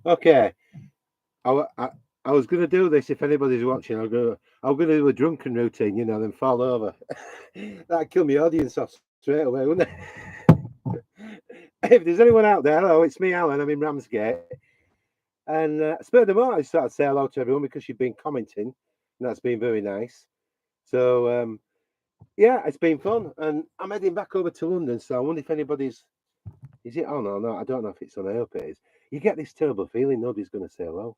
Okay. I was going to do this if anybody's watching. I'm going to do a drunken routine, you know, then fall over. That'd kill my audience off straight away, wouldn't it? If there's anyone out there, hello, it's me, Alan. I'm in Ramsgate. And Spur the Motor, I started to say hello to everyone because you've been commenting, and that's been very nice. So, yeah, it's been fun. And I'm heading back over to London, so I wonder if anybody's. Is it on or not? I don't know if it's on. I hope it is. You get this terrible feeling nobody's going to say hello.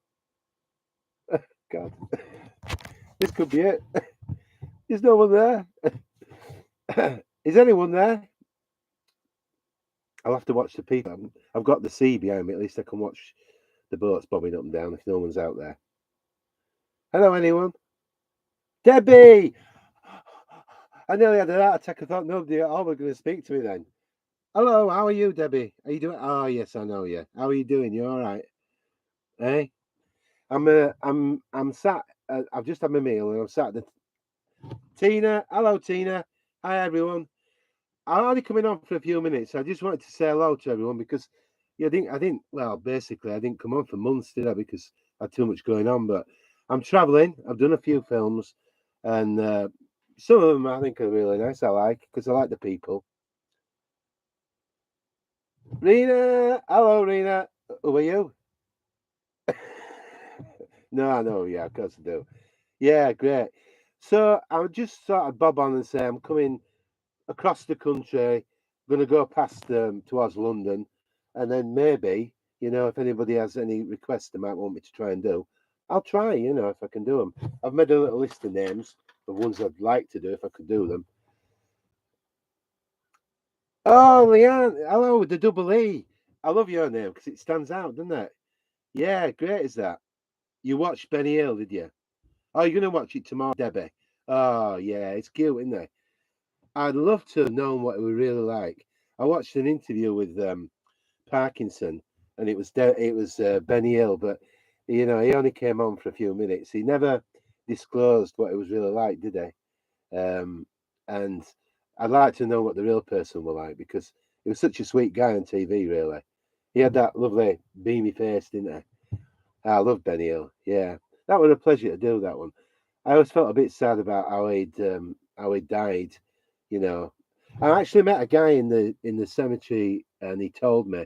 God, this could be it. There's no one there. Is anyone there? I'll have to watch the people. I've got the sea behind me. At least I can watch the boats bobbing up and down if no one's out there. Hello, anyone? Debbie! I nearly had a heart attack. I thought nobody at all were going to speak to me then. Hello, how are you, Debbie? Are you doing? Oh, yes, I know you. How are you doing? You all right? Hey, I'm sat. I've just had my meal and I'm sat. Tina, hello, Tina. Hi, everyone. I'm only coming on for a few minutes. I just wanted to say hello to everyone because yeah, I didn't. Well, basically, I didn't come on for months, did I? Because I had too much going on. But I'm traveling. I've done a few films, and some of them I think are really nice. I like because I like the people. Rena, hello, Rena. Who are you? No, I know. Yeah, of course I do. Yeah, great. So I would just sort of bob on and say I'm coming across the country, going to go past towards London, and then maybe, you know, if anybody has any requests they might want me to try and do, I'll try, you know, if I can do them. I've made a little list of names of ones I'd like to do if I could do them. Oh, Leanne, hello, the double E. I love your name because it stands out, doesn't it? Yeah, great is that. You watched Benny Hill, did you? Oh, you're going to watch it tomorrow, Debbie. Oh, yeah, it's cute, isn't it? I'd love to have known what it was really like. I watched an interview with Parkinson, and it was Benny Hill, but you know he only came on for a few minutes. He never disclosed what it was really like, did he? And I'd like to know what the real person were like because he was such a sweet guy on TV. Really, he had that lovely beamy face, didn't he? I love Benny Hill. Yeah, that was a pleasure to do that one. I always felt a bit sad about how he died. You know, I actually met a guy in the cemetery, and he told me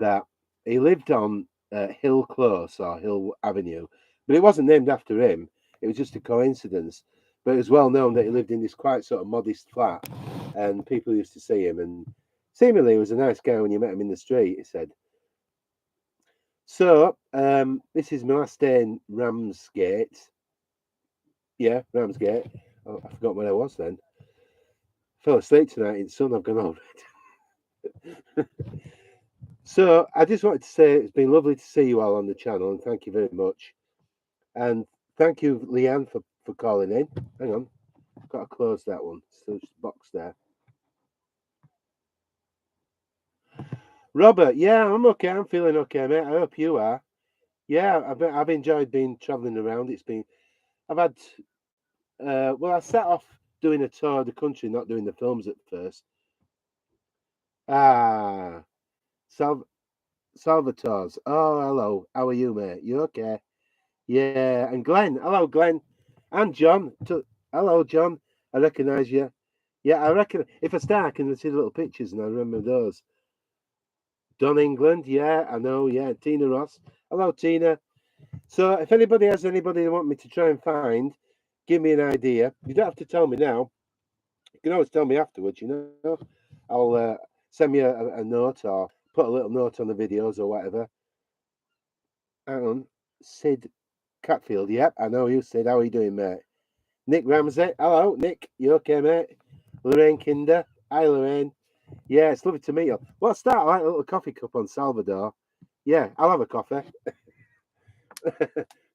that he lived on Hill Close or Hill Avenue, but it wasn't named after him. It was just a coincidence. But it was well known that he lived in this quite sort of modest flat, and people used to see him. And seemingly, he was a nice guy when you met him in the street. He said. So, this is my last day in Ramsgate. Yeah, Ramsgate. Oh, I forgot where I was then. Fell asleep tonight in sun. I've gone over it. So I just wanted to say it's been lovely to see you all on the channel, and thank you very much. And thank you, Leanne, for calling in. Hang on, I've got to close that one. So there's a box there. Robert, yeah, I'm okay. I'm feeling okay, mate. I hope you are. Yeah, I've enjoyed being travelling around. I've had well, I set off doing a tour of the country, not doing the films at first. Ah, Sal Salvatore's. Oh, hello. How are you, mate? You okay? Yeah. And Glenn. Hello, Glenn. And John. Hello, John. I recognise you. Yeah, I reckon if I start, I can see the little pictures and I remember those. Don England. Yeah, I know. Yeah. Tina Ross. Hello, Tina. So if anybody they want me to try and find, give me an idea. You don't have to tell me now. You can always tell me afterwards, you know. I'll send me a note or put a little note on the videos or whatever. Hang on. Sid Catfield. Yep, I know you, Sid. How are you doing, mate? Nick Ramsey. Hello, Nick. You okay, mate? Lorraine Kinder. Hi, Lorraine. Yeah, it's lovely to meet you. Well, start I like a little coffee cup on Salvador. Yeah, I'll have a coffee.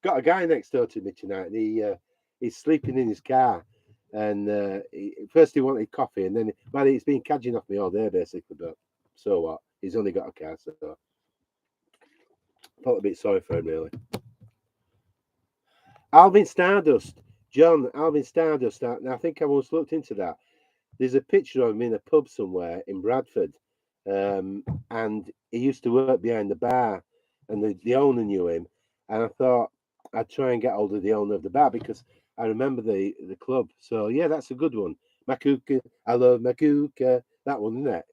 Got a guy next door to me tonight, and he's sleeping in his car. And first he wanted coffee, and then he's been cadging off me all day basically. But so what? He's only got a car, so I felt a bit sorry for him really. Alvin Stardust, John. Alvin Stardust. Now, I think I once looked into that. There's a picture of him in a pub somewhere in Bradford, and he used to work behind the bar. and the owner knew him, and I thought I'd try and get hold of the owner of the bar because I remember the club. So yeah, that's a good one. Makuka, I love Makuka. That one, isn't it?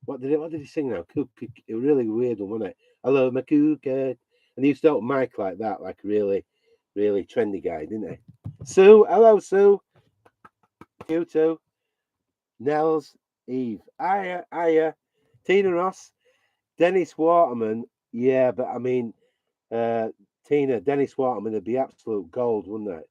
What did he sing now? Kuka, a really weird one, wasn't it? I love Makuka, and he used to open mic like that, like a really trendy guy, didn't he? Sue, hello Sue, you too. Nels, Eve, Aya, Tina Ross, Dennis Waterman. Yeah, but I mean, uh, Tina, Dennis Waterman would be absolute gold, wouldn't it?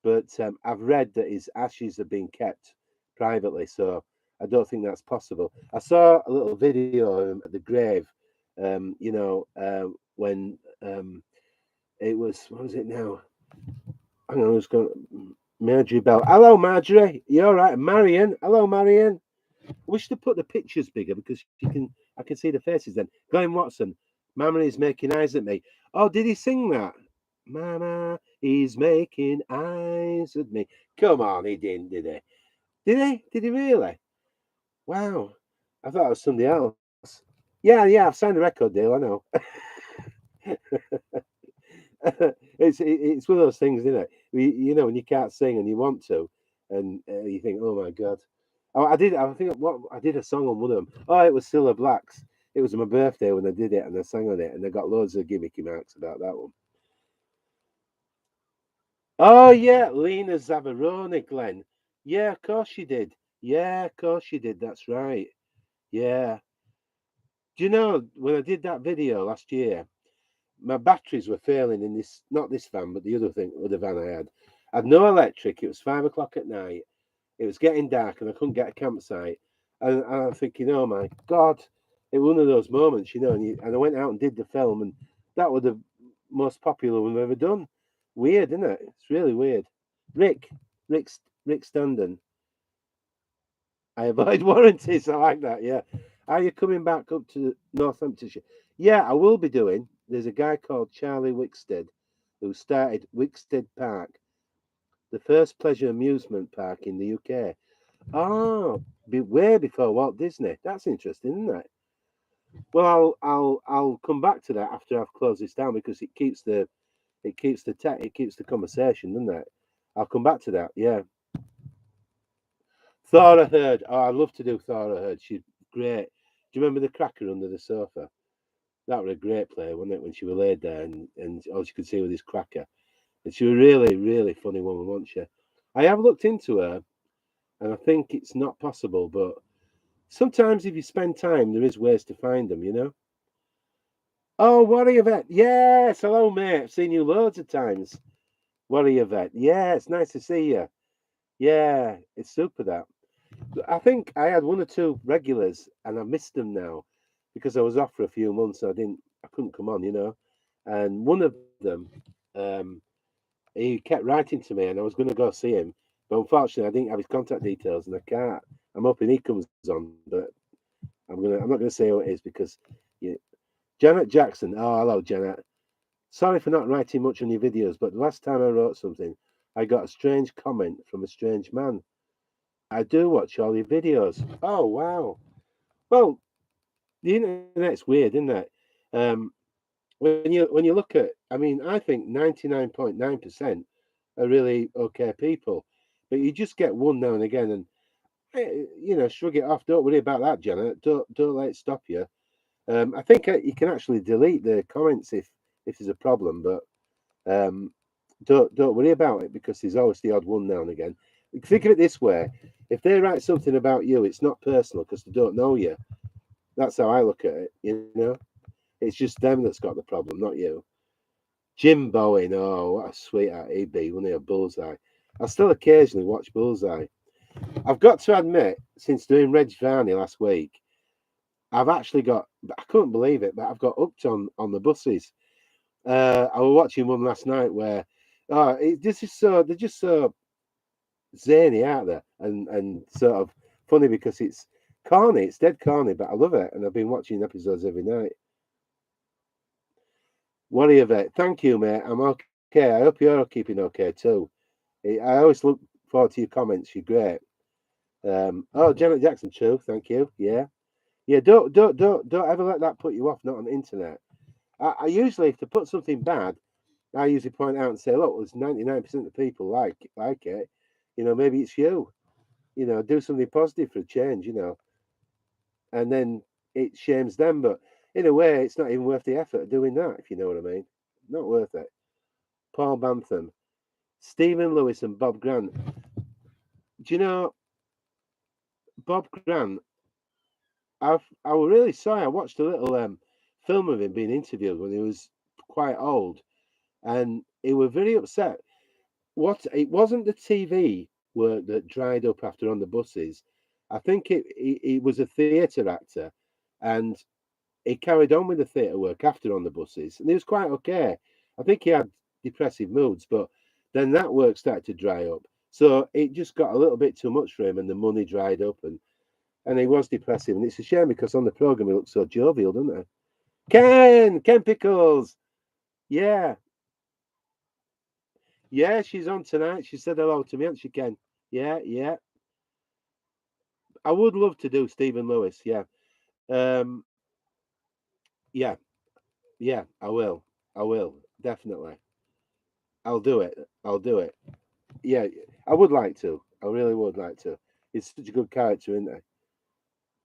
But I've read that his ashes have been kept privately, so I don't think that's possible. I saw a little video of him at the grave, when it was, what was it now? Hang on, I was going, Marjorie Bell. Hello, Marjorie. You all right? Marion. Hello, Marion. I wish to put the pictures bigger because I can see the faces then. Glenn Watson, Mama is making eyes at me. Oh, did he sing that? Mama is making eyes at me. Come on, he didn't, did he? Did he? Did he really? Wow. I thought it was somebody else. Yeah, I've signed a record deal, I know. It's one of those things, isn't it? When you can't sing and you want to, and you think, oh my god. Oh, I did. I think I did a song on one of them. Oh, it was Cilla Black's. It was my birthday when I did it, and I sang on it, and I got loads of gimmicky marks about that one. Oh yeah, Lena Zavaroni, Glenn. Yeah, of course she did. Yeah, of course she did. That's right. Yeah. Do you know when I did that video last year? My batteries were failing in this, not this van, but the other van I had. I had no electric. It was 5 o'clock at night. It was getting dark, and I couldn't get a campsite. And I'm thinking, oh my god, it was one of those moments, and I went out and did the film, and that was the most popular one I've ever done. Weird, isn't it? It's really weird. Rick, Rick, Rick Standen. I avoid warranties. I like that. Yeah. Are you coming back up to Northamptonshire? Yeah, I will be doing. There's a guy called Charlie Wickstead who started Wickstead Park, the first pleasure amusement park in the UK. Oh, way before Walt Disney. That's interesting, isn't it? Well, I'll come back to that after I've closed this down because it keeps the conversation, doesn't it? I'll come back to that. Yeah. Thora Heard. Oh, I'd love to do Thora Heard. She's great. Do you remember the cracker under the sofa? That was a great play, wasn't it? When she was laid there and all she could see was this cracker. And she was a really funny woman, wasn't she? I have looked into her, and I think it's not possible, but sometimes if you spend time, there is ways to find them. Oh, Warrior Vet. Yes. Hello, mate. I've seen you loads of times. Warrior Vet. Yeah, it's nice to see you. Yeah, it's super that. I think I had one or two regulars and I missed them now because I was off for a few months. So I couldn't come on. And one of them, um, he kept writing to me and I was going to go see him. But unfortunately, I didn't have his contact details and I can't. I'm hoping he comes on, but I'm not gonna say who it is because you, Janet Jackson. Oh, hello, Janet. Sorry for not writing much on your videos, but the last time I wrote something, I got a strange comment from a strange man. I do watch all your videos. Oh wow. Well, the internet's weird, isn't it? Um, when you look at, I mean, I think 99.9% are really okay people, but you just get one now and again, and shrug it off. Don't worry about that, Janet. Don't let it stop you. I think you can actually delete the comments if there's a problem, but um, don't worry about it because there's always the odd one now and again. Think of it this way: if they write something about you, it's not personal because they don't know you. That's how I look at it. It's just them that's got the problem, not you. Jim Bowen, oh, what a sweetheart he'd be, wouldn't he? A Bullseye. I still occasionally watch Bullseye. I've got to admit, since doing Reg Varney last week, I've actually got, I couldn't believe it, but I've got hooked on the buses. I was watching one last night where, they're just so zany out there and sort of funny because it's corny, it's dead corny, but I love it. And I've been watching episodes every night. What of it? Thank you, mate. I'm okay. I hope you're keeping okay too. I always look forward to your comments. You're great. Oh, Janet Jackson, true. Thank you. Yeah, yeah. Don't ever let that put you off. Not on the internet. I usually, if they put something bad, I usually point out and say, look, there's 99% of people like it. Maybe it's you. Do something positive for a change. And then it shames them. But in a way, it's not even worth the effort of doing that. If you know what I mean, not worth it. Paul Bantham, Stephen Lewis, and Bob Grant. Do you know Bob Grant? I was really sorry. I watched a little film of him being interviewed when he was quite old, and he was very upset. What it wasn't the TV work that dried up after On the Buses. I think he was a theatre actor, and he carried on with the theatre work after On the Buses, and he was quite okay. I think he had depressive moods, but then that work started to dry up. So it just got a little bit too much for him, and the money dried up, and he was depressive. And it's a shame because on the programme he looked so jovial, doesn't he? Ken Pickles. Yeah. Yeah, she's on tonight. She said hello to me, hasn't she, Ken? Yeah, yeah. I would love to do Stephen Lewis. Yeah. Um, yeah, yeah, I will. I will. Definitely. I'll do it. I'll do it. Yeah, I would like to. I really would like to. He's such a good character, isn't he?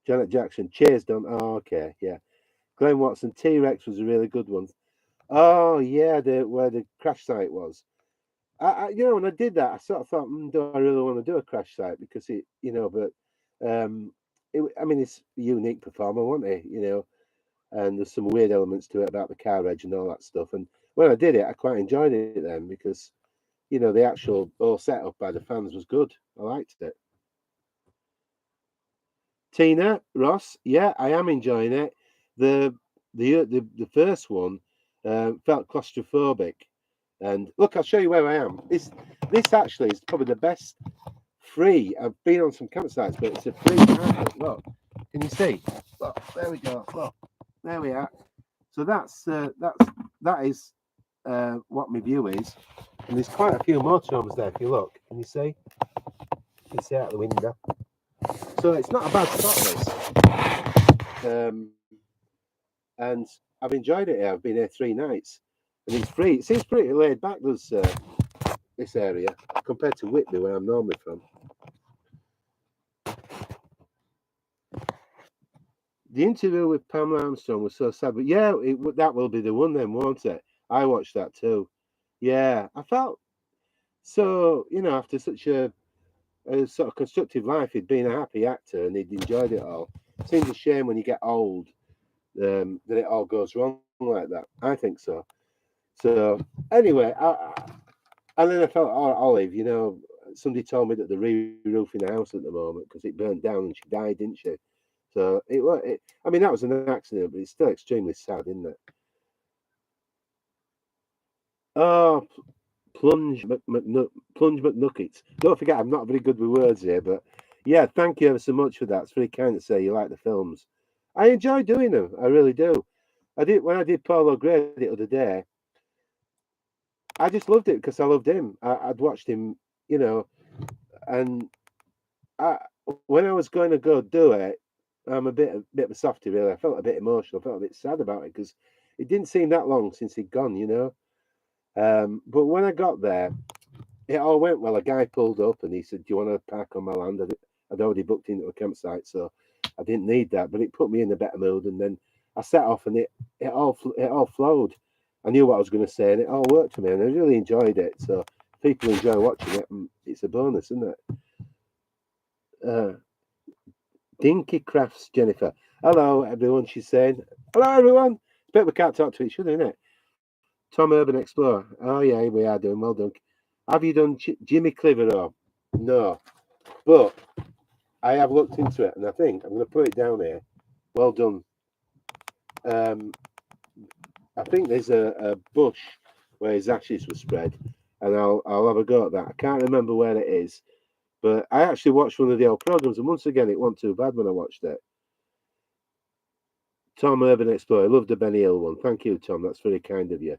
Janet Jackson. Cheers, Don. Oh, okay. Yeah. Glenn Watson. T Rex was a really good one. Oh, yeah, where the crash site was. When I did that, I sort of thought, do I really want to do a crash site? Because but I mean, it's a unique performer, wasn't he? And there's some weird elements to it about the car edge and all that stuff. And when I did it, I quite enjoyed it then because, the actual all setup by the fans was good. I liked it. Tina Ross, yeah, I am enjoying it. The first one felt claustrophobic. And look, I'll show you where I am. This actually is probably the best free. I've been on some campsites, but it's a free campsite. Look, can you see? Look, there we go. Look, there we are. So that is what my view is. And there's quite a few motorhomes there. If you look, can you see? You can see out the window. So it's not a bad spot, this. And I've enjoyed it here. I've been here 3 nights, and it's free. It seems pretty laid back. This area compared to Whitby, where I'm normally from. The interview with Pamela Armstrong was so sad, but yeah, that will be the one then, won't it? I watched that too. Yeah, I felt so. After such a sort of constructive life, he'd been a happy actor and he'd enjoyed it all. It seems a shame when you get old that it all goes wrong like that. I think so. So anyway, and then I felt, Olive, somebody told me that they're re-roofing the house at the moment because it burned down and she died, didn't she? So I mean, that was an accident, but it's still extremely sad, isn't it? Oh, Plunge McNuggets. Don't forget, I'm not very good with words here, but yeah, thank you ever so much for that. It's very kind to say you like the films. I enjoy doing them. I really do. I did when I did Paulo Gray the other day. I just loved it because I loved him. I'd watched him, and when I was going to go do it, I'm a bit of a softie, really. I felt a bit emotional. I felt a bit sad about it because it didn't seem that long since he'd gone. But when I got there, it all went well. A guy pulled up and he said, "Do you want to park on my land?" I'd already booked into a campsite, so I didn't need that. But it put me in a better mood, and then I set off, and it all flowed. I knew what I was going to say, and it all worked for me, and I really enjoyed it. So if people enjoy watching it, it's a bonus, isn't it? Dinky Crafts Jennifer. Hello, everyone, she's saying. Hello, everyone. It's a bit we can't talk to each other, isn't it? Tom Urban Explorer. Oh, yeah, we are doing well done. Have you done Jimmy Clitheroe? No. But I have looked into it, and I think I'm going to put it down here. Well done. I think there's a bush where his ashes were spread, and I'll have a go at that. I can't remember where it is, but I actually watched one of the old programs, and once again, it wasn't too bad when I watched it. Tom Urban Explorer, loved the Benny Hill one. Thank you, Tom. That's very kind of you.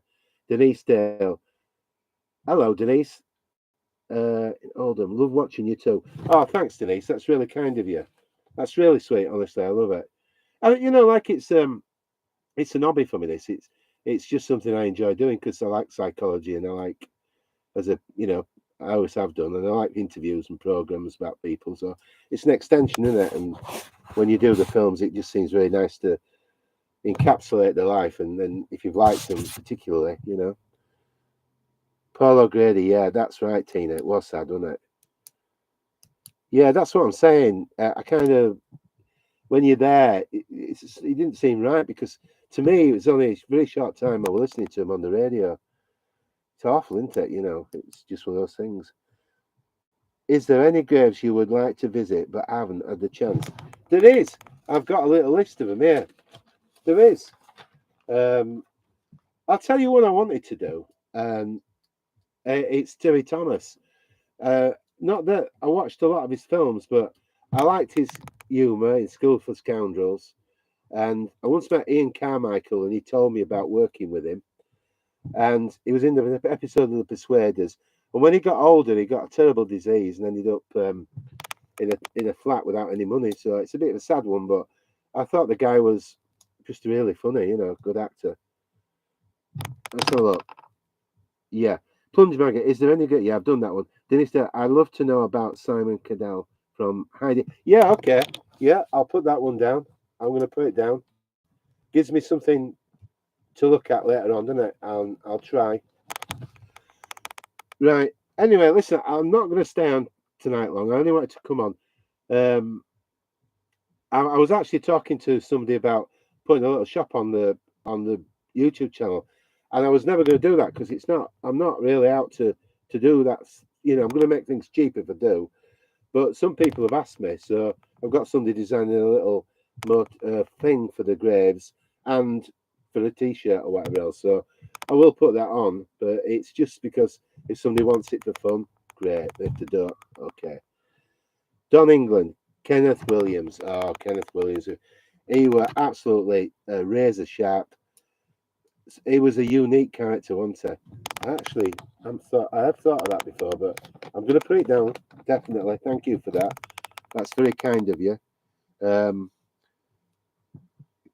Denise Dale. Hello, Denise. Oldham, love watching you too. Oh, thanks, Denise. That's really kind of you. That's really sweet. Honestly, I love it. Like it's an hobby for me. It's it's just something I enjoy doing because I like psychology and I like, as a, I always have done, and I like interviews and programs about people. So it's an extension, isn't it? And when you do the films, it just seems really nice to encapsulate their life. And then if you've liked them particularly, Paul O'Grady, yeah, that's right, Tina. It was sad, wasn't it? Yeah, that's what I'm saying. I kind of, when you're there, it didn't seem right because to me, it was only a very short time I was listening to him on the radio. It's awful, isn't it? It's just one of those things. Is there any graves you would like to visit but haven't had the chance? There is. I've got a little list of them here. There is. Um, I'll tell you what I wanted to do. Um, it's Terry Thomas. Uh, Not that I watched a lot of his films, but I liked his humour in School for Scoundrels. And I once met Ian Carmichael, and he told me about working with him. And he was in the episode of The Persuaders. And when he got older, he got a terrible disease and ended up in a flat without any money. So it's a bit of a sad one, but I thought the guy was just really funny, good actor. Let's have a look. Yeah. Plunge Maggot, is there any good? Yeah, I've done that one. Dennis, I'd love to know about Simon Cadell from Heidi. Yeah, okay. Yeah, I'll put that one down. I'm going to put it down. Gives me something to look at later on, doesn't it? I'll try. Right. Anyway, listen, I'm not going to stay on tonight long. I only wanted to come on. I was actually talking to somebody about putting a little shop on the YouTube channel, and I was never going to do that because it's not. I'm not really out to do that. I'm going to make things cheap if I do. But some people have asked me, so I've got somebody designing a little thing for the graves and for a T-shirt or whatever else. So I will put that on, but it's just because if somebody wants it for fun, great. If they don't, okay. Don England, Kenneth Williams. Oh, Kenneth Williams. He were absolutely razor sharp. He was a unique character, wasn't he? Actually, I have thought of that before, but I'm going to put it down. Definitely. Thank you for that. That's very kind of you.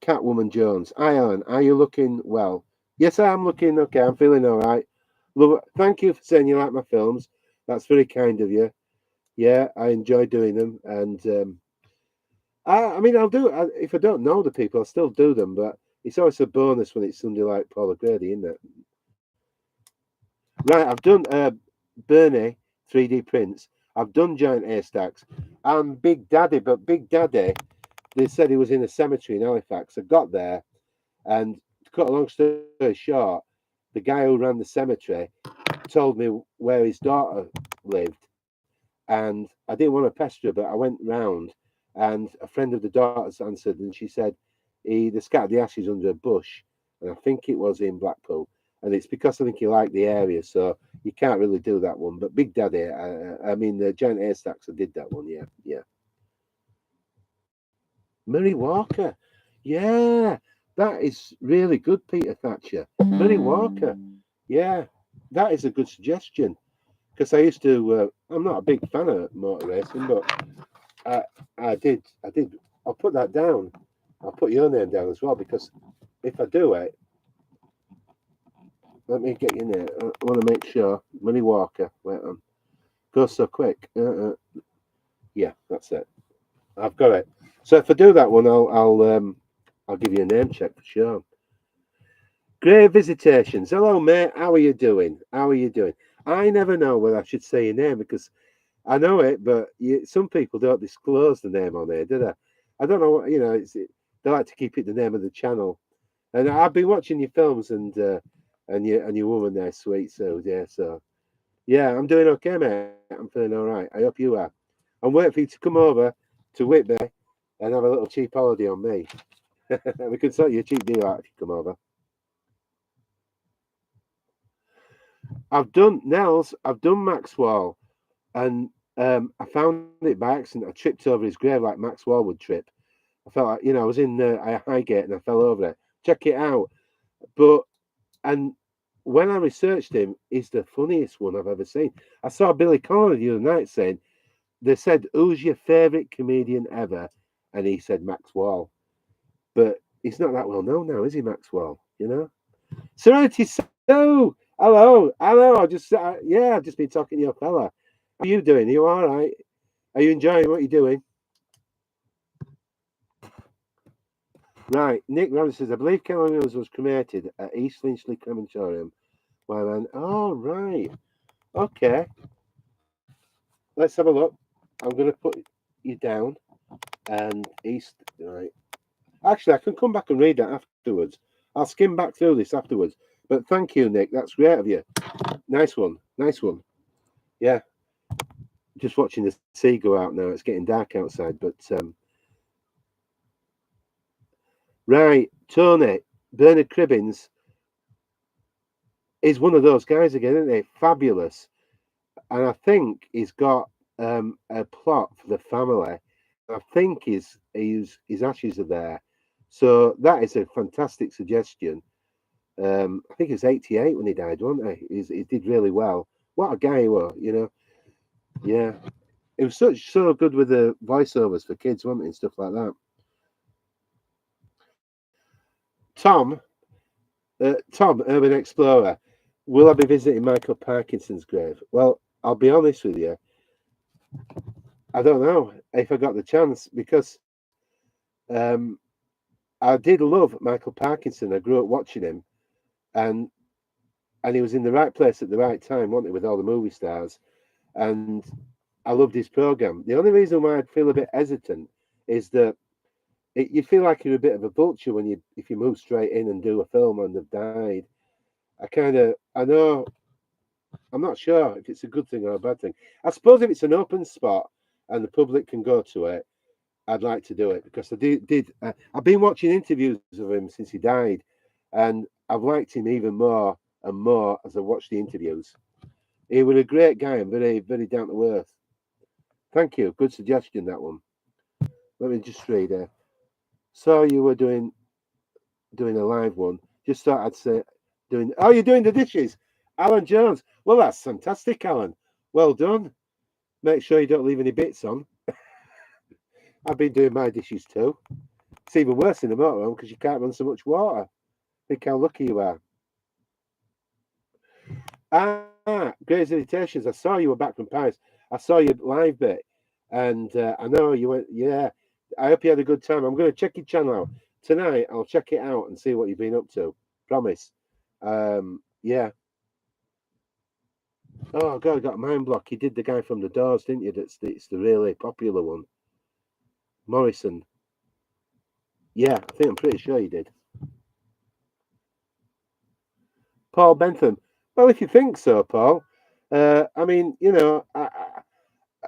Catwoman Jones. Hi, Alan. Are you looking well? Yes, I am looking okay. I'm feeling all right. Love it. Thank you for saying you like my films. That's very kind of you. Yeah, I enjoy doing them. And I mean, I'll do it. If I don't know the people, I'll still do them. But it's always a bonus when it's somebody like Paul O'Grady, isn't it? Right, I've done Bernie 3D prints. I've done giant haystacks. I'm Big Daddy, but Big Daddy, they said he was in a cemetery in Halifax. I got there, and to cut a long story short, the guy who ran the cemetery told me where his daughter lived, and I didn't want to pester her, but I went round, and a friend of the daughter's answered, and she said they scattered the ashes under a bush, and I think it was in Blackpool. And it's because I think he liked the area, so you can't really do that one. But Big Daddy, I mean, the giant haystacks, I did that one, yeah. Murray Walker, yeah, that is really good, Peter Thatcher. Murray Walker, yeah, that is a good suggestion. Because I used to, I'm not a big fan of motor racing, but I did. I'll put that down. I'll put your name down as well, because if I do it, let me get your name. I want to make sure. Murray Walker. Wait on. Goes so quick. Yeah, that's it. I've got it. So if I do that one, I'll give you a name check for sure. Great visitations. Hello, mate. How are you doing? I never know whether I should say your name because I know it, but some people don't disclose the name on there, do they? I don't know what they like to keep it the name of the channel. And I've been watching your films and your woman there, sweet. So yeah, yeah, I'm doing okay, mate. I'm feeling all right. I hope you are. I'm waiting for you to come over to Whitby and have a little cheap holiday on me. We can sort you a cheap deal out if you come over. I've done Nels. I've done Maxwell, and I found it by accident. I tripped over his grave like Max Wall would trip. I felt like I was in Highgate and I fell over it. Check it out. And when I researched him, he's the funniest one I've ever seen. I saw Billy Connolly the other night saying, they said, who's your favourite comedian ever? And he said Max Wall. But he's not that well known now, is he, Max Wall? Serenity Sue, hello. I've just been talking to your fella. How are you doing? Are you all right? Are you enjoying what you're doing? Right, Nick Randall says, I believe Keller Williams was cremated at East Finchley Crematorium. Well, then, oh, right. Okay, let's have a look. I'm going to put you down and East, right. Actually, I can come back and read that afterwards. I'll skim back through this afterwards. But thank you, Nick. That's great of you. Nice one. Nice one. Yeah. Just watching the sea go out now. It's getting dark outside. But, right, Tony, Bernard Cribbins is one of those guys again, isn't he? Fabulous. And I think he's got a plot for the family. I think his ashes are there. So that is a fantastic suggestion. I think he was 88 when he died, wasn't he? He did really well. What a guy he was, you know. Yeah. It was so good with the voiceovers for kids, wasn't it? And stuff like that. Tom, Urban Explorer, will I be visiting Michael Parkinson's grave? Well, I'll be honest with you. I don't know if I got the chance because um, I did love Michael Parkinson. I grew up watching him, and he was in the right place at the right time, wasn't he, with all the movie stars? And I loved his program. The only reason why I'd feel a bit hesitant is that you feel like you're a bit of a vulture when if you move straight in and do a film and they've died. I know, I'm not sure if it's a good thing or a bad thing. I suppose if it's an open spot and the public can go to it, I'd like to do it because I've been watching interviews of him since he died, and I've liked him even more and more as I watched the interviews. He was a great guy and very, very down to earth. Thank you. Good suggestion, that one. Let me just read it. So you were doing a live one. Just thought I'd say doing. Oh, you're doing the dishes, Alan Jones. Well, that's fantastic, Alan. Well done. Make sure you don't leave any bits on. I've been doing my dishes too. It's even worse in the motorhome because you can't run so much water. Think how lucky you are. Great Irritations. I saw you were back from Paris. I saw your live bit, and I know you went. Yeah, I hope you had a good time. I'm going to check your channel out tonight. I'll check it out and see what you've been up to. Promise. Yeah. Oh God, I got a mind block. You did the guy from the Doors, didn't you? It's the really popular one. Morrison. Yeah, I'm pretty sure you did. Paul Bentham. Well, if you think so, Paul. I mean, you know,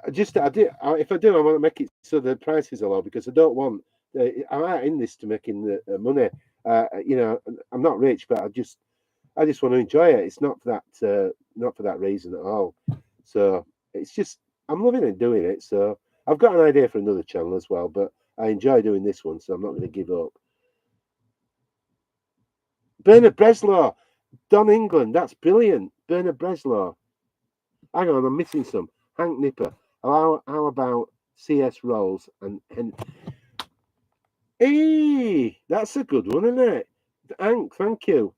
if I do, I want to make it so the prices are low because I don't want. I'm not in this to making the money. You know, I'm not rich, but I just want to enjoy it. It's not for that reason at all. So it's just I'm loving it doing it. So I've got an idea for another channel as well, but I enjoy doing this one, so I'm not going to give up. Bernard Bresslaw, Don England, that's brilliant. Bernard Bresslaw. Hang on, I'm missing some. Hank Nipper. How about C.S. Rolls and Hey, that's a good one, isn't it? Hank, thank you.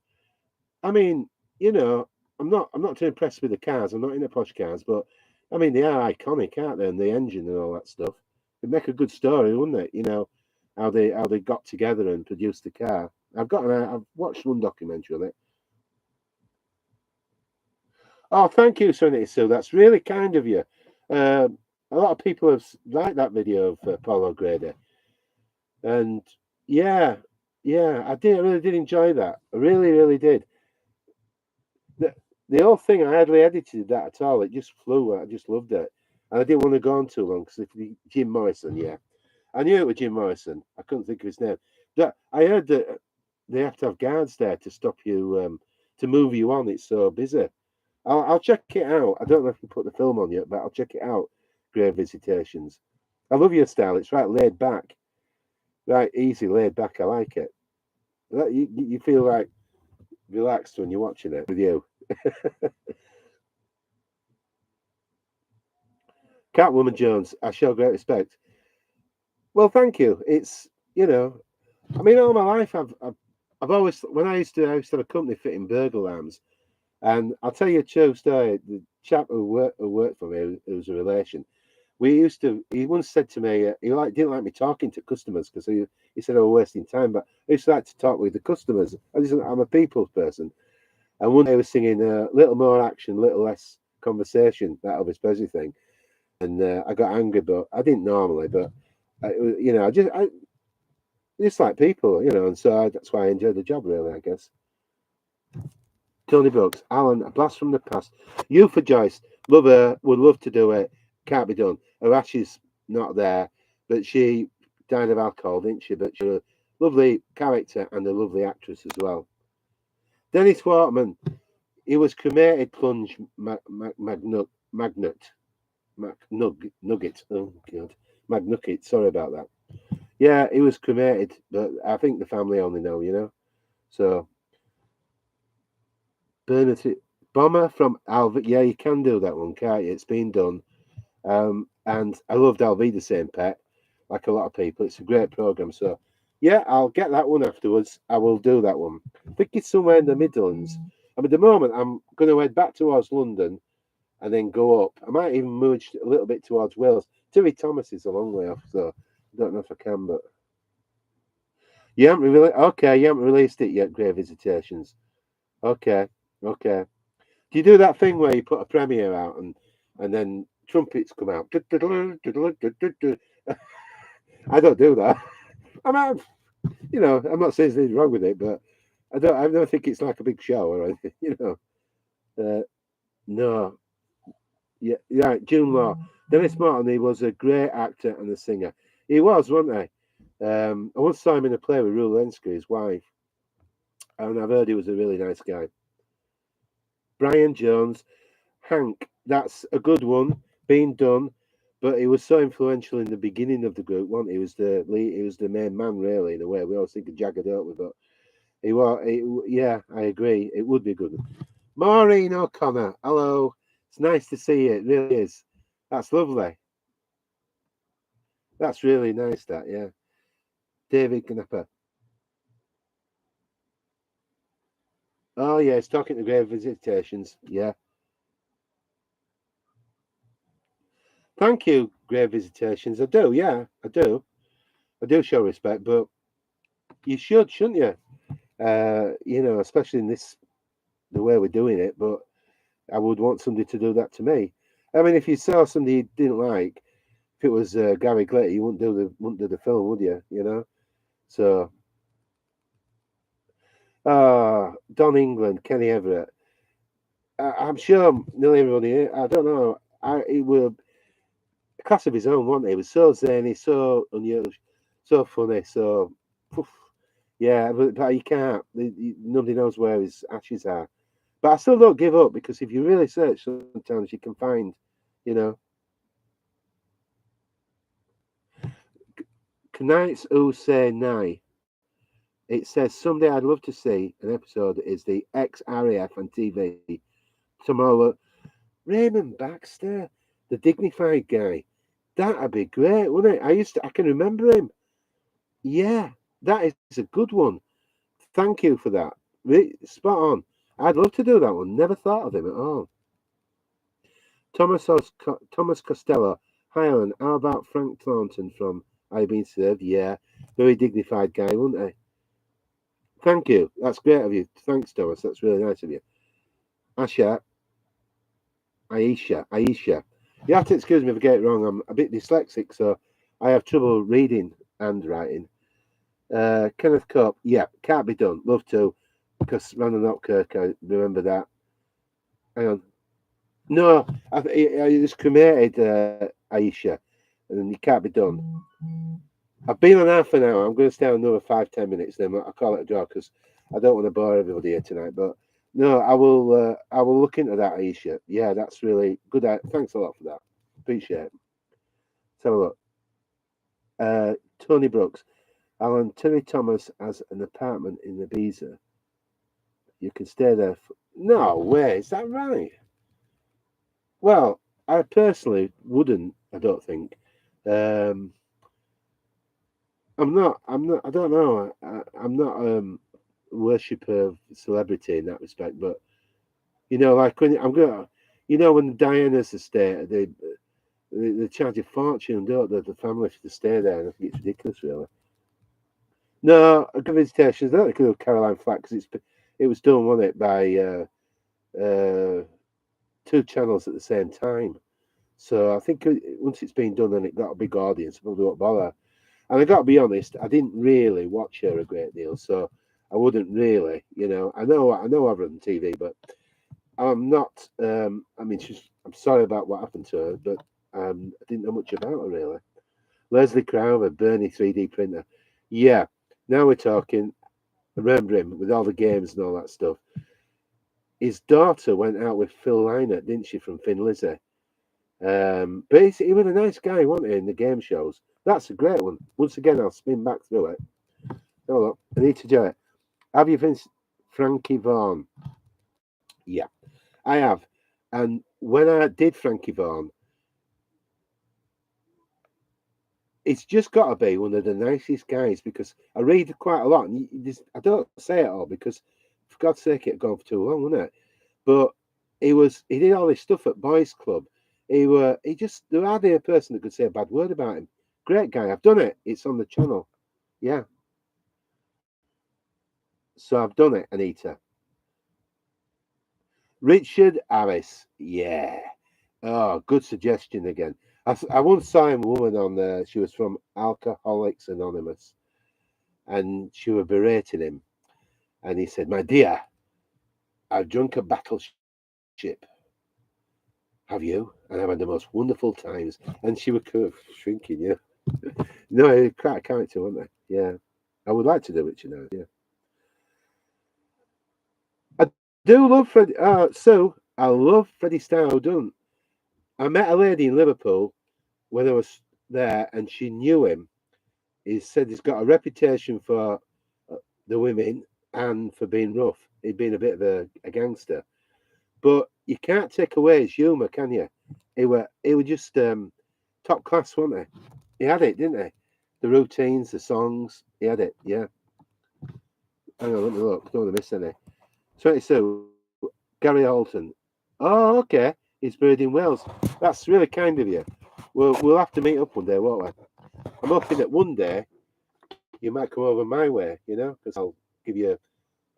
I mean, you know, I'm not too impressed with the cars. I'm not into posh cars, but I mean they are iconic, aren't they? And the engine and all that stuff. It'd make a good story, wouldn't it? You know, how they got together and produced the car. I've watched one documentary on it. Oh, thank you, Serenity Sue. That's really kind of you. A lot of people have liked that video of Paulo Grady, and yeah, yeah, I really did enjoy that. I really, really did. The, the whole thing, I hardly edited that at all. It just flew. I just loved it, and I didn't want to go on too long because Jim Morrison, yeah, I knew it was Jim Morrison. I couldn't think of his name. I heard that they have to have guards there to stop you, to move you on. It's so busy. I'll check it out. I don't know if you put the film on yet, but I'll check it out. Grave Visitations. I love your style. It's right laid back, right easy, laid back. I like it. You feel like relaxed when you're watching it with you. Catwoman Jones. I show great respect. Well, thank you. It's I mean, all my life I've always when I used to have a company fitting burglar alarms, and I'll tell you a true story. The chap who worked for me, who was a relation, he once said to me, didn't like me talking to customers because he said I was wasting time, but I used to like to talk with the customers. I'm a people's person. And one day I was singing little more action, little less conversation, that Elvis Presley thing. And I got angry, but I didn't normally, but I just like people, and so that's why I enjoyed the job, really, I guess. Tony Brooks, Alan, a blast from the past. You for Joyce, love her, would love to do it, can't be done. Her ashes not there, but she died of alcohol, didn't she? But she's a lovely character and a lovely actress as well. Dennis Wortman, he was cremated plunge nugget. Oh god, McNugget. Sorry about that. Yeah, he was cremated, but I think the family only know. So Bernadette Bomber from Alva. Yeah, you can do that one, can't you? It's been done. And I loved Alvida St. Pet, like a lot of people. It's a great program. So yeah, I'll get that one afterwards. I will do that one. I think it's somewhere in the Midlands. I mean, at the moment, I'm going to head back towards London and then go up. I might even move a little bit towards Wales. Terry Thomas is a long way off, so I don't know if I can. But you haven't released it yet. Grey Visitations. Okay, okay. Do you do that thing where you put a premiere out and then trumpets come out? I don't do that. I'm not, I'm not saying there's anything wrong with it, but I don't think it's like a big show or anything. No, yeah, yeah. June Law, Dennis Martin. He was a great actor and a singer. He was, wasn't he? I once saw him in a play with Rule Lenski, his wife, and I've heard he was a really nice guy. Brian Jones, Hank, that's a good one, been done, but he was so influential in the beginning of the group, wasn't he? He was the lead, he was the main man, really, in a way. We always think of Jagger, don't we? But yeah, I agree. It would be good. Maureen O'Connor, hello. It's nice to see you. It really is. That's lovely. That's really nice, that, yeah. David Knapper. Oh, yeah, it's talking to Grave Visitations. Yeah. Thank you, Grave Visitations. I do, yeah, I do. I do show respect, but you should, shouldn't you? Especially in the way we're doing it. But I would want somebody to do that to me. I mean, if you saw somebody you didn't like, if it was Gary Glitter, you wouldn't do the film, would you? So, Don England, Kenny Everett. I'm sure nearly everybody. I don't know. He was a class of his own, wasn't he? He was so zany, so unusual, so funny, so. Poof. Yeah, but you can't. Nobody knows where his ashes are. But I still don't give up because if you really search, sometimes you can find, you know, Knights who say nay. It says someday I'd love to see an episode is the ex-RAF and TV tomorrow. Raymond Baxter, the dignified guy. That'd be great, wouldn't it? I can remember him. Yeah, that is a good one. Thank you for that. Spot on. I'd love to do that one. Never thought of him at all. Thomas Costello. Hi, Alan. How about Frank Thornton from I've Been Served? Yeah, very dignified guy, wouldn't he? Thank you. That's great of you. Thanks, Thomas. That's really nice of you. Asha, Aisha. You have to excuse me if I get it wrong. I'm a bit dyslexic, so I have trouble reading and writing. Kenneth Cope. Yeah, can't be done. Love to, because Randall Knotkirk, I remember that. Hang on. No, I just cremated Aisha, and it can't be done. I've been on half an hour. I'm going to stay on another 5-10 minutes. Then I'll call it a draw because I don't want to bore everybody here tonight. But no, I will. I will look into that, Aisha. Yeah, that's really good. Thanks a lot for that. Appreciate it. Let's have a look. Tony Brooks. Alan Terry Thomas has an apartment in Ibiza. You can stay there. No way. Is that right? Well, I personally wouldn't. I don't think. I'm not. I don't know. I'm not. worship of celebrity in that respect, but like when I'm gonna, when the Diana's estate, they charge a fortune, don't they, the family to stay there, and I think it's ridiculous, really. No, a good visitation. I don't think it was Caroline Flack because it was done, wasn't it, by two channels at the same time. So I think once it's been done and it got a big audience, people won't bother. And I got to be honest, I didn't really watch her a great deal, so I wouldn't really, I know of her on TV, but I'm not. I mean, I'm sorry about what happened to her, but I didn't know much about her really. Leslie Crowther, Bernie 3D printer. Yeah, now we're talking. I remember him with all the games and all that stuff. His daughter went out with Phil Lynott, didn't she, from Thin Lizzy? But he was a nice guy, wasn't he, in the game shows? That's a great one. Once again, I'll spin back through it. Hold on, I need to do it. Have you been Frankie Vaughan? Yeah, I have. And when I did Frankie Vaughan, it's just got to be one of the nicest guys because I read quite a lot. And I don't say it all because, for God's sake, it'd gone for too long, wouldn't it? But he did all this stuff at Boys Club. There hardly a person that could say a bad word about him. Great guy. I've done it. It's on the channel. Yeah. So I've done it, Anita. Richard Harris. Yeah. Oh, good suggestion again. I once saw him, a woman on there. She was from Alcoholics Anonymous, and she was berating him. And he said, "My dear, I've drunk a battleship. Have you?" And I've had the most wonderful times. And she was kind of shrinking, No, quite a character, wasn't they? Yeah. I would like to do it, yeah. I do love Freddie. So I love Freddie Starr, don't I met a lady in Liverpool when I was there, and she knew him. He said he's got a reputation for the women and for being rough. He'd been a bit of a gangster, but you can't take away his humour, can you? He were just top class, wasn't he? He had it, didn't he? The routines, the songs, he had it. Yeah. Hang on, let me look. Don't want to miss any. 22. Gary Holton. Oh, okay. He's buried in Wales. That's really kind of you. We'll have to meet up one day, won't we? I'm hoping that one day you might come over my way, because I'll give you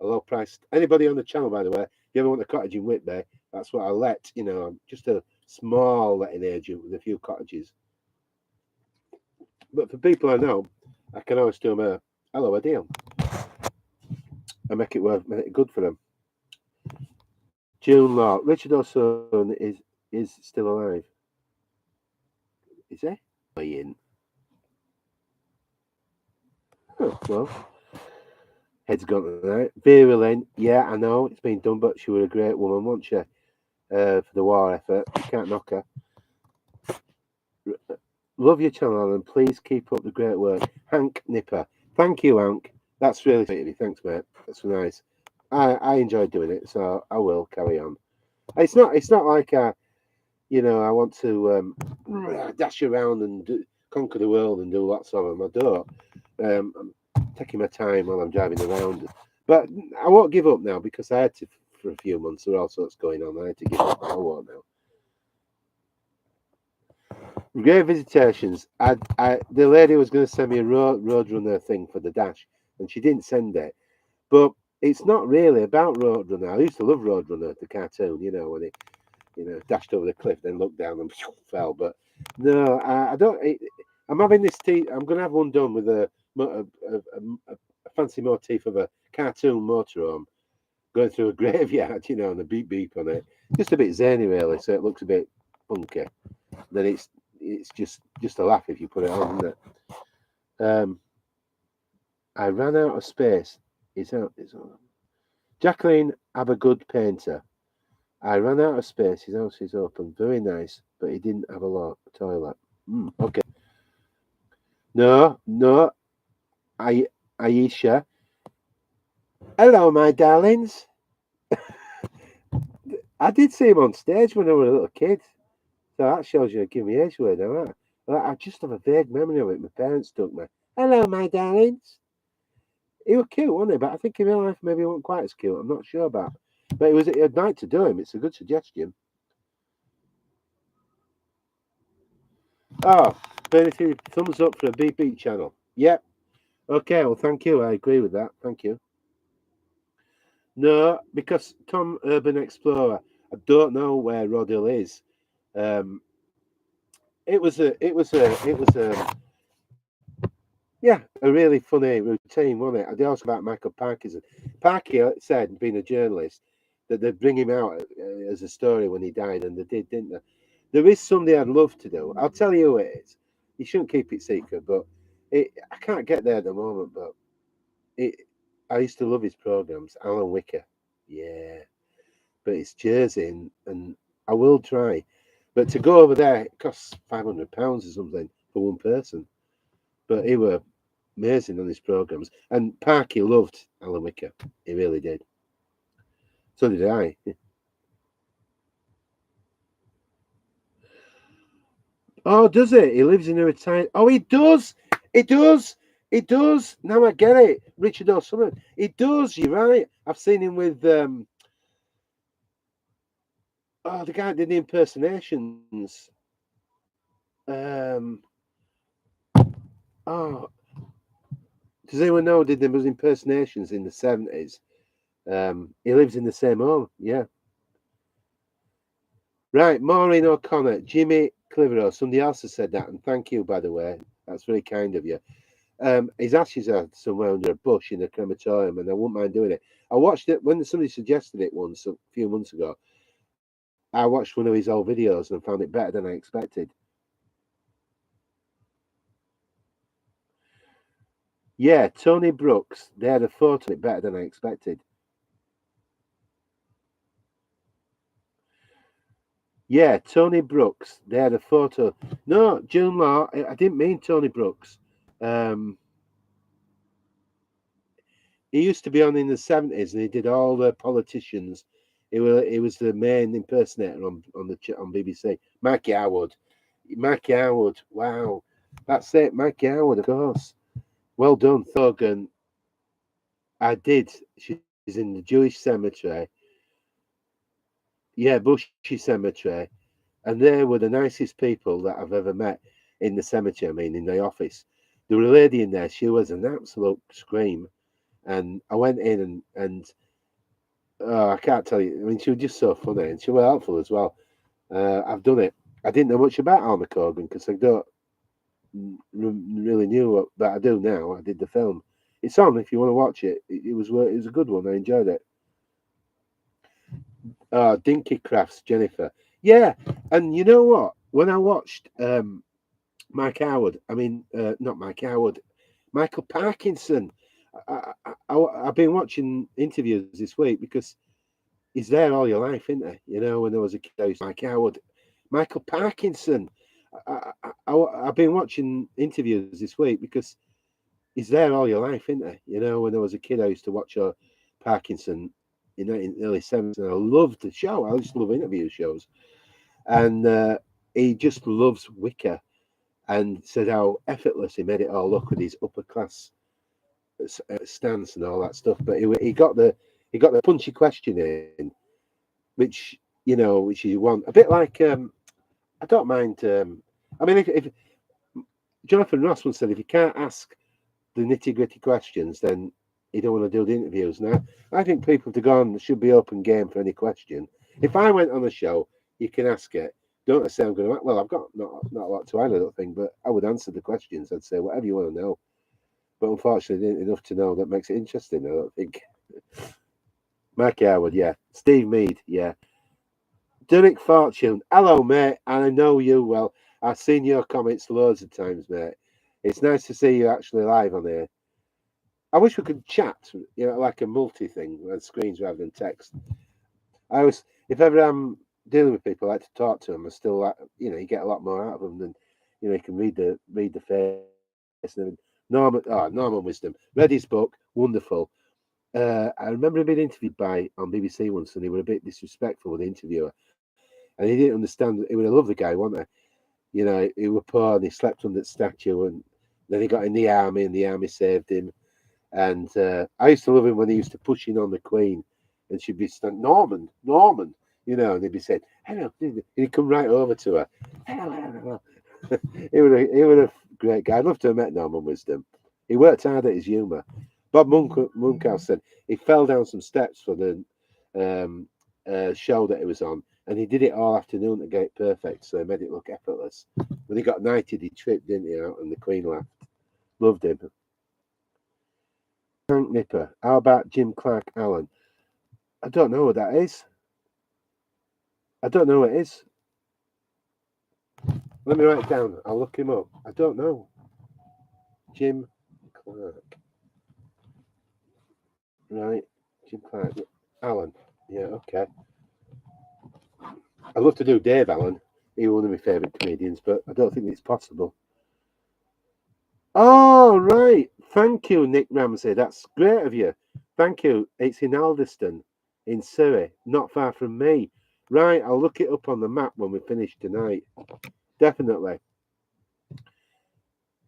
a low price. Anybody on the channel, by the way, if you ever want a cottage in Whitby, that's what I let. I'm just a small letting agent with a few cottages. But for people I know, I can always do them a deal. I make it good for them. June Law. Richard O'Sullivan is still alive. Is he? In. Oh, well, head's gone tonight. Vera Lynn. Yeah, I know it's been done, but she was a great woman, wasn't she? For the war effort. You can't knock her. Love your channel and please keep up the great work. Hank Nipper. Thank you, Hank. That's really sweet of you. Thanks, mate. That's nice. I enjoyed doing it, so I will carry on. It's not like I want to dash around and conquer the world and do lots of them. I don't. I'm taking my time while I'm driving around. But I won't give up now because I had to for a few months. There were all sorts going on. I had to give up. I won't now. Great visitations. The lady was going to send me a Roadrunner thing for the dash, and she didn't send it. But it's not really about Roadrunner. I used to love Roadrunner, the cartoon. When he, dashed over the cliff, then looked down and fell. But no, I don't. I'm having this I'm going to have one done with a fancy motif of a cartoon motorhome going through a graveyard, and a beep beep on it. Just a bit zany, really, so it looks a bit funky. Then it's just a laugh if you put it on, isn't it? I ran out of space. It's on. Jacqueline, have a good painter. I ran out of space. His house is open. Very nice, but he didn't have a toilet. Okay. No. Aisha. Hello, my darlings. I did see him on stage when I was a little kid. So that shows you I give me age away now, huh? I just have a vague memory of it. My parents took me. Hello, my darlings. He was cute, wasn't he? But I think in real life maybe he wasn't quite as cute. I'm not sure about. But I'd like to do him. It's a good suggestion. Oh, Bernity, thumbs up for a Beep Beep channel. Yep. Okay, well, thank you. I agree with that. Thank you. No, because Tom Urban Explorer, I don't know where Rodhill is. Um, yeah, a really funny routine, wasn't it? They also about Michael Parkinson. Parky said, being a journalist, that they'd bring him out as a story when he died, and they did, didn't they? There is something I'd love to do. I'll tell you who it is. You shouldn't keep it secret, but I can't get there at the moment. But it, I used to love his programs. Alan Wicker, yeah, but it's Jersey, and I will try. But to go over there, it costs £500 or something for one person. But he were amazing on his programs, and Parky loved Alan Wicker. He really did. So did I. Oh, does it? He lives in a retired. Oh, he does. He does. He does. Now I get it. Richard O'Sullivan. He does. You're right. I've seen him with the guy that did the impersonations. Um. Oh, does anyone know? Did there was impersonations in the 70s? He lives in the same home. Yeah. Right. Maureen O'Connor, Jimmy Clivero. Somebody else has said that, and thank you, by the way. That's very kind of you. His ashes are somewhere under a bush in a crematorium, and I wouldn't mind doing it. I watched it when somebody suggested it once a few months ago. I watched one of his old videos and found it better than I expected. Yeah, Tony Brooks. They had a photo of it better than I expected. Yeah, Tony Brooks. They had a photo. No, June Law. I didn't mean Tony Brooks. Um, he used to be on in the 70s, and he did all the politicians. He was the main impersonator on BBC. Mikey Howard. Mikey Howard. Wow, that's it. Mikey Howard, of course. Well done, Thogan. I did. She's in the Jewish cemetery. Yeah, Bushy Cemetery. And they were the nicest people that I've ever met in the cemetery. I mean, in the office. There were a lady in there. She was an absolute scream. And I went in and I can't tell you. I mean, she was just so funny and she was helpful as well. I've done it. I didn't know much about Alma Cogan because I don't really knew what, but I do now. I did the film. It's on if you want to watch it. It was a good one. I enjoyed it. Dinky Crafts, Jennifer. Yeah, and you know what? When I watched Mike Howard, I mean not Mike Howard, Michael Parkinson. I've been watching interviews this week because he's there all your life, isn't he? You know, when there was a kid, I used to Mike Howard, Michael Parkinson. I've been watching interviews this week because he's there all your life, isn't he? You know, when there was a kid, I used to watch Parkinson in the early 70s, and I loved the show. I just love interview shows. And he just loves Wicker and said how effortless he made it all look with his upper class stance and all that stuff. But he got the punchy question in, which which you want a bit like I don't mind. I mean, if Jonathan Ross once said, if you can't ask the nitty gritty questions, then you don't want to do the interviews. Now, I think people to go on should be open game for any question. If I went on a show, you can ask it. Don't say I'm going to. Well, I've got not a lot to add, I don't think, but I would answer the questions. I'd say whatever you want to know. But unfortunately, enough to know that makes it interesting. I don't think. Mike Howard, yeah. Steve Mead, yeah. Derek Fortune, hello, mate. And I know you well. I've seen your comments loads of times, mate. It's nice to see you actually live on here. I wish we could chat, like a multi thing on screens rather than text. If ever I'm dealing with people, I like to talk to them. I still like, you get a lot more out of them than, you can read the face. And Norman Wisdom. Read his book, wonderful. I remember him being interviewed on BBC once, and he was a bit disrespectful with the interviewer, and he didn't understand. He would have loved the guy, wasn't he? He was poor and he slept under the statue, and then he got in the army, and the army saved him. And I used to love him when he used to push in on the Queen, and she'd be saying, Norman, Norman, and he'd be saying, hello, and he'd come right over to her. Hello, hello. He was a great guy. I'd love to have met Norman Wisdom. He worked hard at his humour. Bob Monkhouse said he fell down some steps for the um, show that he was on, and he did it all afternoon to get it perfect, so he made it look effortless. When he got knighted, he tripped, didn't he, out, and the Queen laughed. Loved him. Hank Nipper. How about Jim Clark Allen? I don't know what that is. I don't know what it is. Let me write it down. I'll look him up. I don't know. Jim Clark. Right. Jim Clark Allen. Yeah, okay. I'd love to do Dave Allen. He's one of my favourite comedians, but I don't think it's possible. Oh, right. Thank you, Nick Ramsey. That's great of you. Thank you. It's in Alderston, in Surrey, not far from me. Right, I'll look it up on the map when we finish tonight. Definitely.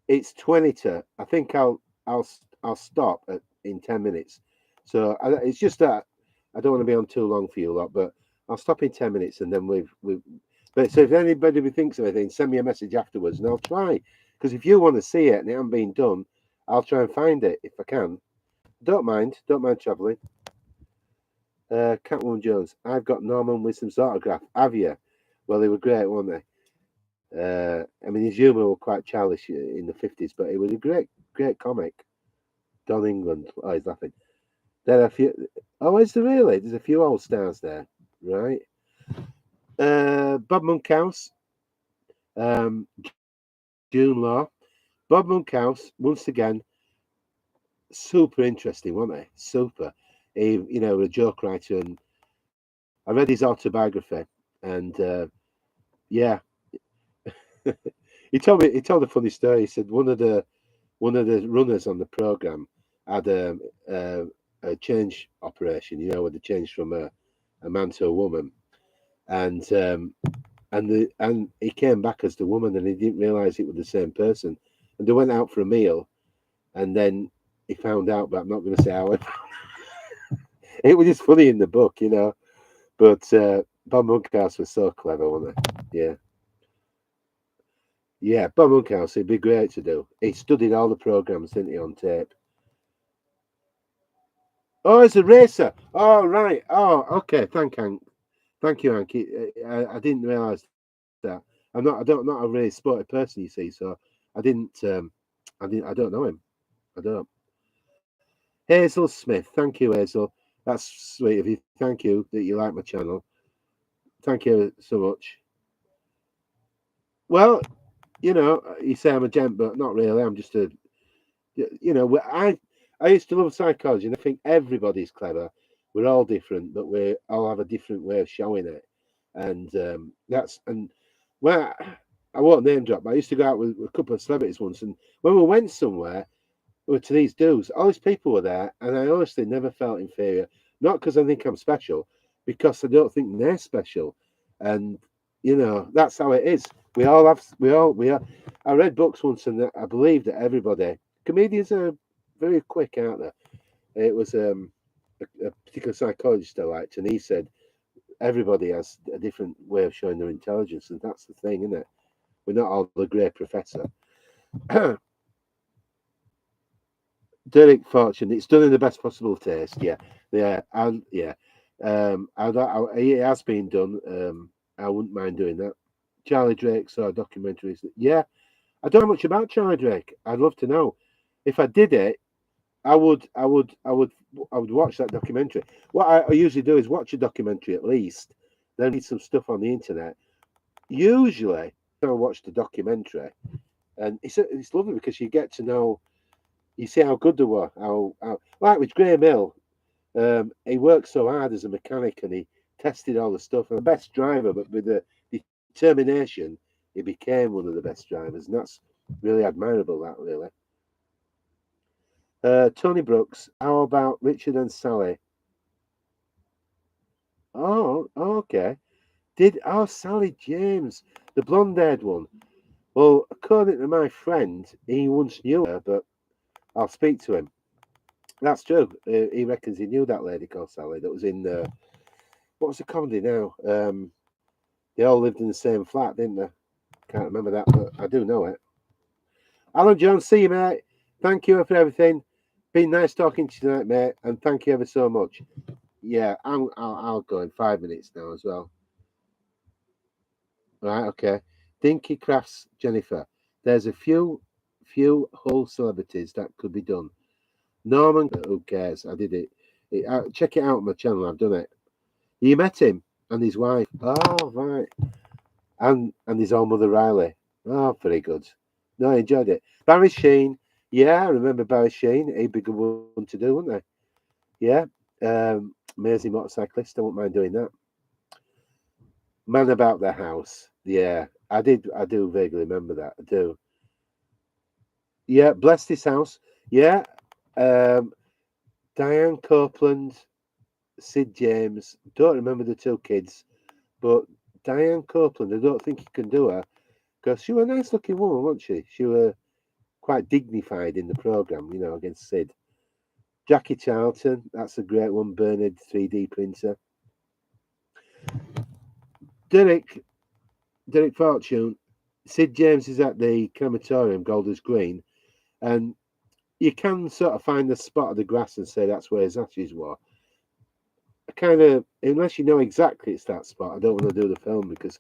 It's 20 to. I think I'll stop in 10 minutes. So it's just that I don't want to be on too long for you lot, but I'll stop in 10 minutes and then we've. But so if anybody thinks of anything, send me a message afterwards and I'll try. Because if you want to see it and it hasn't been done, I'll try and find it if I can. Don't mind travelling. Catwoman Jones, I've got Norman Wisdom's autograph. Have you? Well, they were great, weren't they? I mean, his humour was quite childish in the 50s, but it was a great comic. Don England. Oh, he's laughing. There are a few. Oh, is there really? There's a few old stars there, right? Bob Monkhouse, um, June Law. Bob Monkhouse, once again, super interesting, wasn't he? Super. He, a joke writer, and I read his autobiography, and yeah, he told a funny story. He said one of the runners on the program had a change operation, where they changed from a man to a woman, and he came back as the woman, and he didn't realize it was the same person, and they went out for a meal, and then he found out, but I'm not going to say how. It was just funny in the book, But Bob Monkhouse was so clever, wasn't he? Yeah. Yeah, Bob Monkhouse, it'd be great to do. He studied all the programs, didn't he, on tape? Oh, it's a racer. Oh, right. Oh, okay. Thank you, Hank. I didn't realise that. Not a really sporty person, you see. So I don't know him. I don't. Hazel Smith. Thank you, Hazel. That's sweet of you. Thank you that you like my channel. Thank you so much. Well, you say I'm a gent, but not really. I'm just I used to love psychology, and I think everybody's clever. We're all different, but we all have a different way of showing it, and well, I won't name drop, but I used to go out with a couple of celebrities once, and when we went somewhere, we were to these dudes, all these people were there, and I honestly never felt inferior. Not because I think I'm special, because I don't think they're special, and that's how it is. We all have, we are. I read books once, and I believe that everybody, comedians are very quick, aren't they? It was a particular psychologist I liked, and he said everybody has a different way of showing their intelligence, and that's the thing, isn't it? We're not all the great professor. Derek Fortune, it's done in the best possible taste. Yeah, and yeah. It has been done. I wouldn't mind doing that. Charlie Drake saw documentaries. Yeah, I don't know much about Charlie Drake. I'd love to know. If I did it, I would watch that documentary. What I usually do is watch a documentary at least, then read some stuff on the internet. Usually, I watch the documentary, and it's lovely because you get to know, you see how good they were. How like with Graham Hill, he worked so hard as a mechanic, and he tested all the stuff. And the best driver, but with the determination, he became one of the best drivers, and that's really admirable. That really. Tony Brooks, how about Richard and Sally? Oh, okay. Sally James, the blonde-haired one? Well, according to my friend, he once knew her, but I'll speak to him. That's true. He reckons he knew that lady called Sally that was in what was the comedy now? They all lived in the same flat, didn't they? Can't remember that, but I do know it. Alan Jones, see you, mate. Thank you for everything. Been nice talking to you tonight, mate, and thank you ever so much. Yeah, I'll go in 5 minutes now as well. Right, okay. Dinky Crafts, Jennifer. There's a few whole celebrities that could be done. Norman, who cares? I did it. Check it out on my channel. I've done it. You met him and his wife. Oh, right. And his own mother Riley. Oh, very good. No, I enjoyed it. Barry Sheen. Yeah, I remember Barry Sheen. He'd be a good one to do, wouldn't they? Yeah. Amazing motorcyclist. I wouldn't mind doing that. Man about the house. Yeah, I did. I do vaguely remember that. I do. Yeah, blessed his house. Yeah. Um, Diane Copeland, Sid James. Don't remember the two kids, but Diane Copeland. I don't think you can do her because she was a nice looking woman, wasn't she? She was quite dignified in the program, against Sid. Jackie Charlton. That's a great one. Bernard 3D printer. Derek. Derek Fortune. Sid James is at the crematorium, Golders Green, and you can sort of find the spot of the grass and say that's where his ashes were. I kind of, unless you know exactly it's that spot, I don't want to do the film because,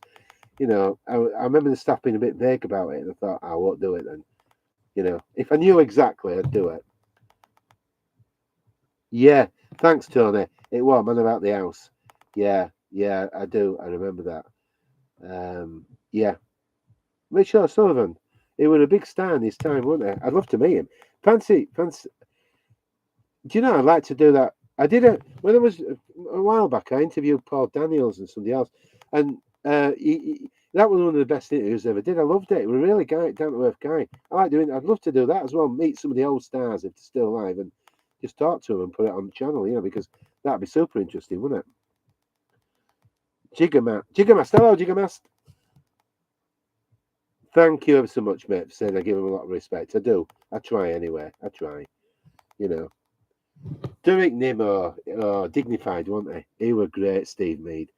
I remember the staff being a bit vague about it, and I thought, I won't do it then. If I knew exactly, I'd do it. Yeah, thanks, Tony. It was Man About the House. Yeah, I do. I remember that. Yeah, Mitchell Sullivan. He was a big star in his time, wasn't he? I'd love to meet him. Fancy. Do you know? I'd like to do that. I did it when it was a while back. I interviewed Paul Daniels and somebody else, and that was one of the best interviews I ever did. I loved it. He was a really down to earth guy. I like doing. I'd love to do that as well. Meet some of the old stars if they're still alive, and just talk to them and put it on the channel. Because that'd be super interesting, wouldn't it? Jiggermast, hello, Jiggermast. Thank you ever so much, mate, for saying I give him a lot of respect. I do. I try anyway. I try. You know. Derek Nimmo, dignified, wasn't he? He was great, Steve Mead.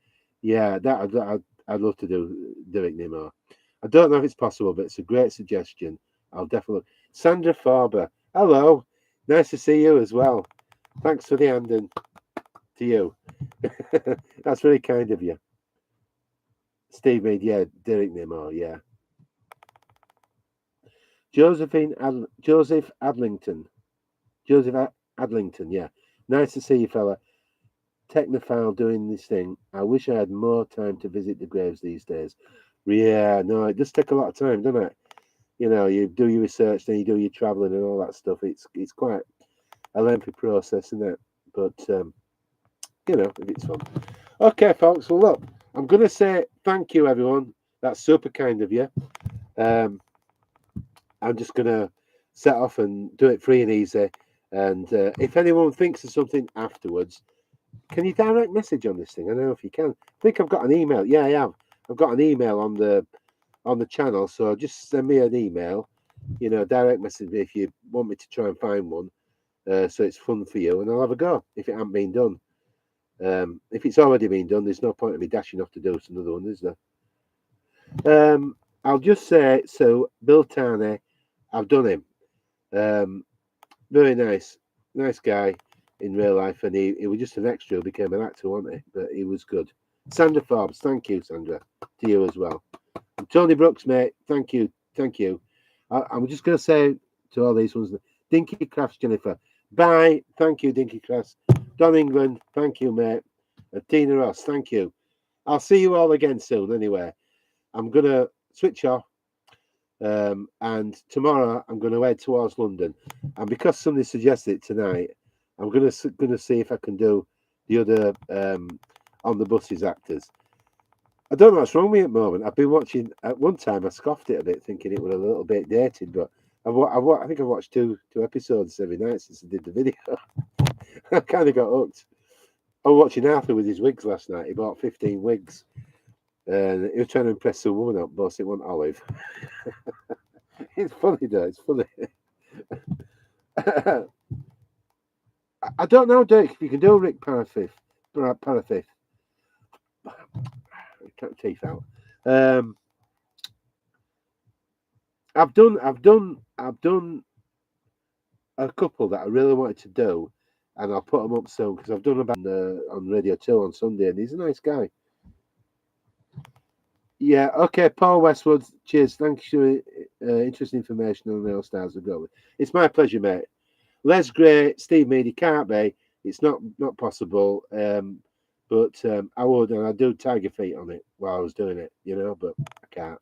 Yeah, I'd love to do Derek Nimmo. I don't know if it's possible, but it's a great suggestion. I'll definitely. Sandra Farber, hello. Nice to see you as well. Thanks for the hand and to you. That's very kind of you. Steve Mead, yeah. Derek Nimmo, yeah. Joseph Adlington. Joseph Adlington, yeah. Nice to see you, fella. Technophile doing this thing. I wish I had more time to visit the graves these days. Yeah, no, it does take a lot of time, doesn't it? You do your research, then you do your travelling and all that stuff. It's quite a lengthy process, isn't it? But if it's fun. Okay, folks. Well, look, I'm gonna say thank you, everyone. That's super kind of you. Um, I'm just gonna set off and do it free and easy. And if anyone thinks of something afterwards, can you direct message on this thing? I don't know if you can. I think I've got an email. Yeah, I have. I've got an email on the channel, so just send me an email. Direct message me if you want me to try and find one, so it's fun for you, and I'll have a go if it hasn't been done. If it's already been done, there's no point in me dashing off to do another one, is there? I'll just say so. Bill Tarney, I've done him. Very nice guy in real life, and he was just an extra who became an actor, wasn't he? But he was good. Sandra Forbes, thank you, Sandra, to you as well. And Tony Brooks, mate, thank you. I'm just going to say to all these ones, Dinky Crafts, Jennifer, bye, thank you, Dinky Crafts. Don England, thank you, mate. And Tina Ross, thank you. I'll see you all again soon. Anyway, I'm going to switch off. And tomorrow I'm going to head towards London, and because somebody suggested it tonight, I'm going to see if I can do the other on the buses actors. I don't know what's wrong with me at the moment. I've been watching. At one time, I scoffed it a bit, thinking it was a little bit dated, but I think I've watched two episodes every night since I did the video. I kind of got hooked. I was watching Arthur with his wigs last night. He bought 15 wigs, and he was trying to impress some woman up, but it wasn't Olive. It's funny though. It's funny. I don't know, Dick, if you can do Rick Parafifth. Parafifth. Cut teeth out. I've done a couple that I really wanted to do, and I'll put them up soon because I've done about on Radio 2 on Sunday, and he's a nice guy. Yeah, okay, Paul Westwood, cheers. Thank you for interesting information on the All Stars of Go. It's my pleasure, mate. Les Gray, Steve Mead, he can't be. It's not possible. But I would, and I'd do Tiger Feet on it while I was doing it, but I can't.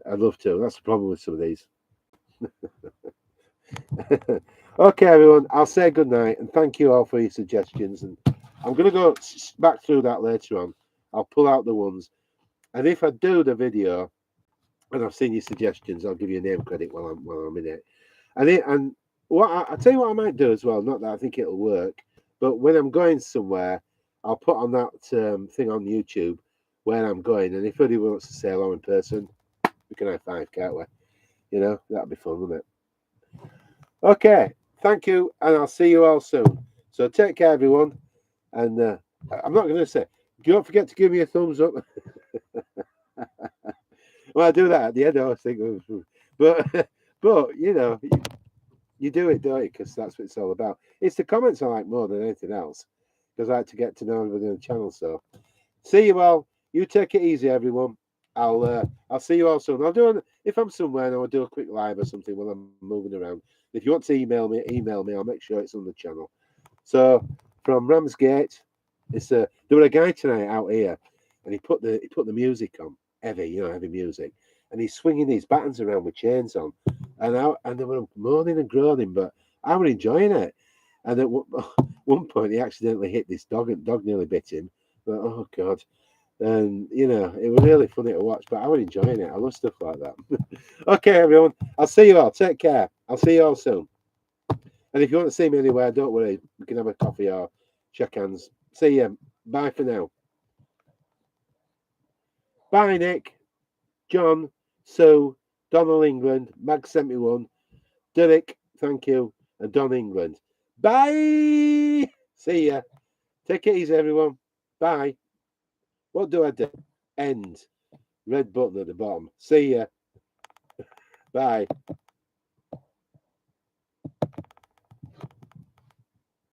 I'd love to. That's the problem with some of these. Okay, everyone, I'll say good night and thank you all for your suggestions. And I'm going to go back through that later on. I'll pull out the ones. And if I do the video and I've seen your suggestions, I'll give you a name credit while I'm in it. And what I'll tell you what I might do as well, not that I think it'll work, but when I'm going somewhere, I'll put on that thing on YouTube where I'm going. And if anybody wants to say hello in person, we can high five, can't we? That'd be fun, wouldn't it? Okay, thank you, and I'll see you all soon. So take care, everyone. And I'm not going to say, don't forget to give me a thumbs up. Well, I do that at the end. I always think, but you do it, don't you? Because that's what it's all about. It's the comments I like more than anything else, because I like to get to know everybody on the channel. So, see you all. You take it easy, everyone. I'll see you all soon. If I'm somewhere, and I'll do a quick live or something while I'm moving around. If you want to email me. I'll make sure it's on the channel. So from Ramsgate, there was a guy tonight out here, and he put the music on heavy music, and he's swinging these buttons around with chains on, and they were moaning and groaning, but I was enjoying it. And at one point, he accidentally hit this dog, and dog nearly bit him. But oh god. And it was really funny to watch, but I was enjoying it. I love stuff like that. Okay, everyone, I'll see you all. Take care. I'll see you all soon. And if you want to see me anywhere, don't worry. We can have a coffee or shake hands. See you. Bye for now. Bye, Nick, John, Sue, Donald England, Mag71, Derek, thank you, and Don England. Bye. See ya. Take it easy, everyone. Bye. What do I do? End. Red button at the bottom. See ya. Bye.